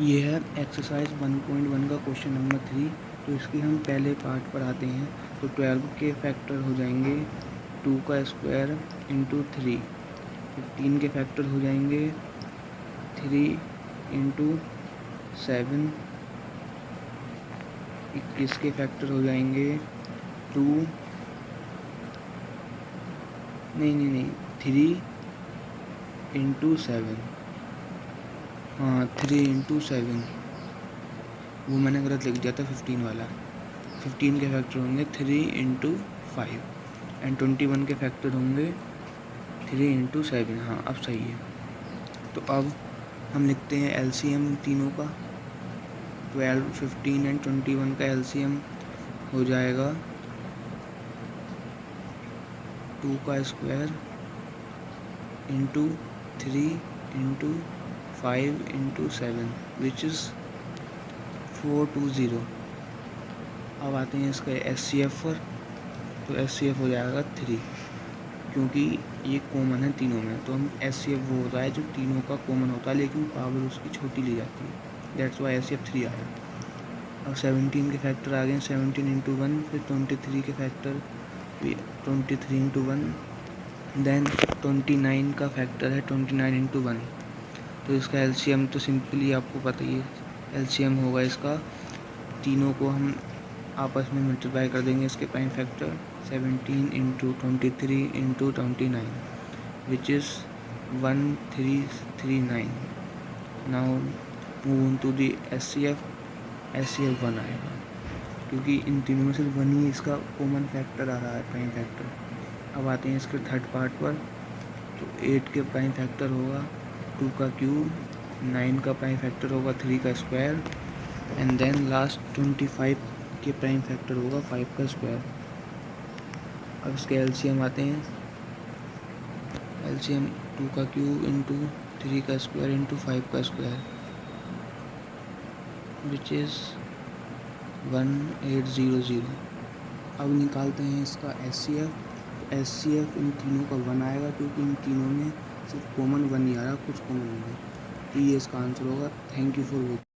ये है एक्सरसाइज 1.1 का क्वेश्चन नंबर 3। तो इसके हम पहले पार्ट पर आते हैं। तो 12 के फैक्टर हो जाएंगे 2 का स्क्वायर इंटू 3। 15 के फैक्टर हो जाएंगे 3 इंटू 7। 21 के फैक्टर हो जाएंगे 2 नहीं 3 इंटू 7। हाँ 3 इंटू 7, वो मैंने गलत लिख दिया था 15 वाला। 15 के फैक्टर होंगे 3 इंटू 5 एंड 21 के फैक्टर होंगे 3 इंटू 7। हाँ अब सही है। तो अब हम लिखते हैं एलसीएम तीनों का। 12, 15 एंड 21 का एलसीएम हो जाएगा 2 का square into 3 into 5 into 7 which is 420। अब आते हैं इसका एचसीएफ पर। तो एचसीएफ हो जाएगा 3, क्योंकि ये कॉमन है तीनों में। तो हम एचसीएफ वो होता है जो तीनों का कॉमन होता है लेकिन पावर उसकी छोटी ली जाती है, दैट्स वाई एचसीएफ 3 आया। अब 17 के फैक्टर आ गए 17 इंटू 1, फिर 23 के फैक्टर 23 इंटू 1, देन 29 का फैक्टर है 29 इंटू 1। तो इसका एलसीएम तो सिंपली आपको पता ही है, एलसीएम होगा इसका, तीनों को हम आपस में मल्टीप्लाई कर देंगे इसके prime factor 17 into 23 into 29 which is 1339। Now move on to the HCF 1 आएगा, क्योंकि इन तीनों में सिर्फ 1 ही इसका कॉमन फैक्टर आ रहा है, प्राइम फैक्टर। अब आते हैं इसके थर्ड पार्ट पर। तो 8 के प्राइम फैक्टर होगा 2 का क्यूब, 9 का प्राइम फैक्टर होगा 3 का स्क्वायर एंड देन लास्ट 25 के प्राइम फैक्टर होगा 5 का स्क्वायर। अब इसके एलसीएम आते हैं। एलसीएम 2 का क्यूब इंटू 3 का स्क्वायर इंटू 5 का स्क्वायर विच इज़ 1800। अब निकालते हैं इसका एचसीएफ। एचसीएफ इन तीनों का 1 आएगा, क्योंकि इन तीनों में सिर्फ कॉमन 1 ही आ रहा, कुछ कॉमन नहीं है। तो ये इसका आंसर होगा। Thank you for watching.